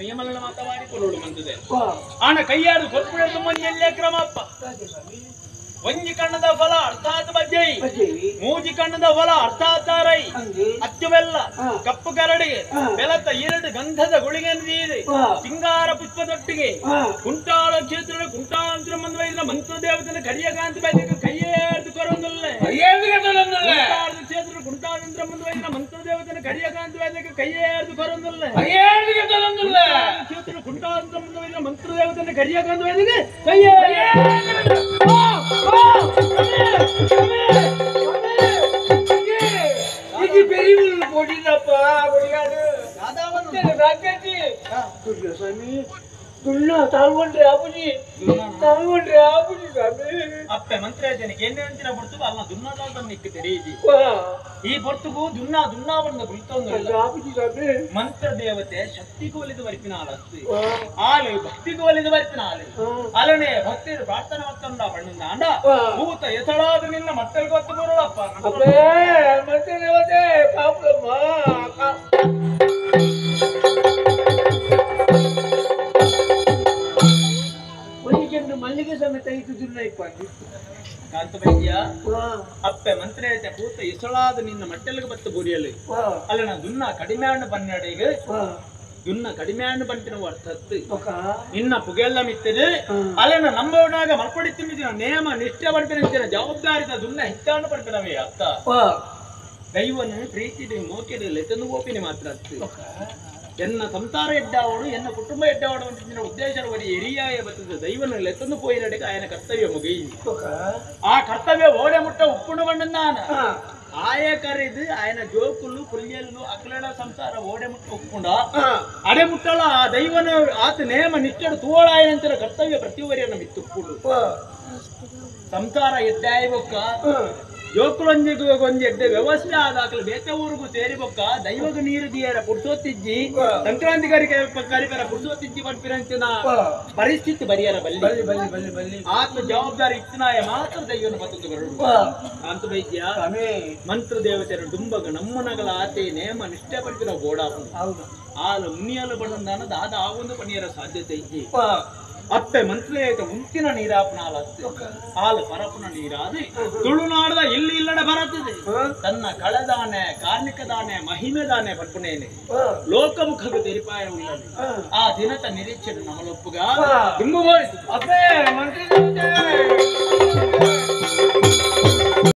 ನಿಯಮಗಳನ್ನ ಮಾತಾಡಿ ಕೊಡೋಳು ಮಂತದೆ ಆನ ಕೈಯಾಡು ಕೊಟ್ಬಿಡೋದು ಮಂಜಲ್ಲೇ ಕ್ರಮಪ್ಪ ಒಂಜಿ ಕಣ್ಣದ ಫಲ ಅರ್ಥಾತ್ ಬಜ್ಜೈ ಮೂಜಿ ಕಣ್ಣದ ಫಲ ಅರ್ಥಾತ್ ರೈ ಅಚ್ಚು ಬೆಲ್ಲ ಕಪ್ಪು ಕರಡಿಗೆ ಬೆಲತ 2 ಗಂಧದ ಗುಳಿಗೆ ನೀಡಿ ಸಿಂಗಾರ ಪುಷ್ಪದೊಟ್ಟಿಗೆ ಕುಂಟಾಳ ಕ್ಷೇತ್ರದ ಕುಂಟಾಳಂತ್ರ ಮಂತ್ರ ಮಂತ್ರ ದೇವತನ ಕರಿಯಕಾಂತ ಬೈದಕ್ಕೆ ಕೈಯೇರ್ದು ಕೊರೊಂದಲ್ಲ ಕ್ಷೇತ್ರ ಕುಂಟಾಳಂತ್ರ ಮಂತ್ರ ದೇವತನ ಕರಿಯಕಾಂತ ಬೈದಕ್ಕೆ ಕೈಯೇರ್ದು ಕೊರೊಂದಲ್ಲ ಕ್ಷೇತ್ರ ಕುಂಟಾಳಂತ್ರ ಮಂತ್ರ ದೇವತನ ಕರಿಯಕಾಂತ ಬೈದಕ್ಕೆ ಕೈಯೇರ್ದು ಅಪ್ಪೆ ಮಂತ್ರಾಜನಿಗೆ ಎಣ್ಣೆ ಅಂತಿನ ಬಿಡ್ತು ಅಲ್ಲ ದುನ್ನಾದ ನಿಕ್ಕ ತೆರೆಯಿದಿ ಈ ಬರ್ತುಗೂ ದುನ್ನಾ ಬಂದ ಬಿಡ್ತೊಂದು ಮಂತ್ರ ದೇವತೆ ಶಕ್ತಿಗೂ ಒಲಿದು ಬರ್ಪಿನ ಆಳು ಭಕ್ತಿಗೂ ಒಲಿದು ಬರ್ಪಿನ ಅಲ್ಲನೆ ಭಕ್ತಿ ಪ್ರಾರ್ಥನೆ ಮತ್ತೊಂಡ ಬಣ್ಣಿಂದ ಅಂಡ ಭೂತ ಎಸಳಾದ ನಿನ್ನ ಮಕ್ಕಳಿಗೆ ಗೊತ್ತು ಬರೋಳಪ್ಪ ಮಂತ್ರ ದೇವತೆ ಮಲ್ಲಿಗೆ ಸಮೇತ ಇದು ಕಾಂತಬೈದ್ಯ ಅಪ್ಪೆ ಮಂತ್ರ ಭೂತ ಎಸಳಾದ ನಿನ್ನ ಮಟ್ಟೆಲ್ಗೆ ಬತ್ತು ಬುರಿಯಲು ಅಲ್ಲ ದುನ್ನ ಕಡಿಮೆ ಹಣ್ಣು ಪನ್ನಡೆಗೆ ದುನ್ನ ಕಡಿಮೆ ಹಣ್ಣು ಬಂತಿನ ಅರ್ಥತ್ತು ನಿನ್ನ ಪುಗೆಲ್ಲ ಮಿತ್ತದೆ ಅಲ್ಲನ ನಂಬೋನಾಗ ಮಲ್ಪಡಿ ತುಂಬಿದಿನ ನೇಮ ನಿಷ್ಠೆ ಪಡ್ಪಿನ ಜವಾಬ್ದಾರಿದ ದುನ್ನ ಹೆಚ್ಚಾಣ ಪಡ್ಪಿನವೇ ಅರ್ಥ ದೈವನು ಪ್ರೀತಿ ಮೋಕೆದ ಲೆತನು ಗೋಪಿನಿ ಮಾತ್ರ ಅರ್ಥ ಎನ್ನ ಸಂಸಾರ ಎಡ್ಡಾವಡು ಎನ್ನ ಕುಟುಂಬ ಎಡ್ಡಾವಡು ಅಂತ ಉದ್ದೇಶ ಎರಿಯಾಯ ಬರ್ತದೆ ದೈವನ ಲೆತ್ತನ್ನು ಪೋಯಿನಡೆಗೆ ಆಯನ ಕರ್ತವ್ಯ ಮುಗಿ ಆ ಕರ್ತವ್ಯ ಓಡೆ ಮುಟ್ಟ ಉಪ್ಪುಣು ಬಣ್ಣನಾನ ಆಯ ಕರೆದು ಆಯನ ಜೋಕುಲು ಕುಲ್ಯಲ್ಲು ಅಕ್ಲಡ ಸಂಸಾರ ಓಡೆ ಮುಟ್ಟ ಉಪ್ಪುಂಡ ಅಡೆ ಮುಟ್ಟಳ ಆ ದೈವನ ಆತ ನೇಮ ನಿಷ್ಠಡು ತೋಳಾಯನಂತರ ಕರ್ತವ್ಯ ಪ್ರತಿವರಿಯನ್ನು ಮಿತ್ತುಪ್ಪುಡು ಸಂಸಾರ ಎಡ್ಡಾಯ ಬೊಕ್ಕ ಜೋಕುಲೊಂದಿಗೂ ಒಂಜಿ ಎಡ್ಡೆ ವ್ಯವಸ್ಥೆ ಆದಾಕಲು ಬೇತೆ ಊರಿಗೂ ಸೇರಿ ಬೊಕ್ಕ ದೈವಗ ನೀರು ದಿಯರ ಪುಡ್ಸೋತಿಜ್ಜಿ ಸಂಕ್ರಾಂತಿ ಕರಿಕರ ಪುಡ್ಸೋತಿಜ್ಜಿ ಪಡ್ಪಿರಂಚಿನ ಪರಿಸ್ಥಿತಿ ಬರಿಯರ ಬಲ್ಲಿ ಆತ್ಮ ಜವಾಬ್ದಾರಿ ಇತ್ತಿನಾಯ ಮಾತ್ರ ದೈವನ ಪತ್ತದ್ದು ಬರೋದು ಅಂತ ವೈದ್ಯ ಮಂತ್ರ ದೇವತೆಯ ದುಂಬಗ ನಮ್ಮನಗಳ ಆತೆ ನೇಮ ನಿಷ್ಠೆ ಪಡ್ಪಿನ ಗೋಡಾಪು ಆಲು ಮುನಿಯಲು ಬಣ್ಣದ ದಾದ ಆಗೊಂದು ಪಣಿಯರ ಸಾಧ್ಯತೆ ಇಜ್ಜಿ ಅಪ್ಪೆ ಮಂತ್ರಿಯಾಯ್ತ ಮುಂಚಿನ ನೀರಾಪನಾಲ ಹಾಲು ಪರಪನ ನೀರಾದಿ ತುಳುನಾಡದ ಇಲ್ಲಿ ಇಲ್ಲಡೆ ಬರುತ್ತದೆ ತನ್ನ ಕಳೆದಾನೆ ಕಾರ್ಮಿಕದಾನೆ ಮಹಿಮೆದಾನೆ ಪಡ್ಪನೇನೆ ಲೋಕಮುಖದ ತೆರಿಪಾಯ ಉಳ್ಳದು ಆ ದಿನದ ನಿರೀಕ್ಷೆ ನಮಲೊಪ್ಪುಗ ತುಂಬು ಹೋಯಿತು ಅಪ್ಪೆ ಮಂತ್ರಿ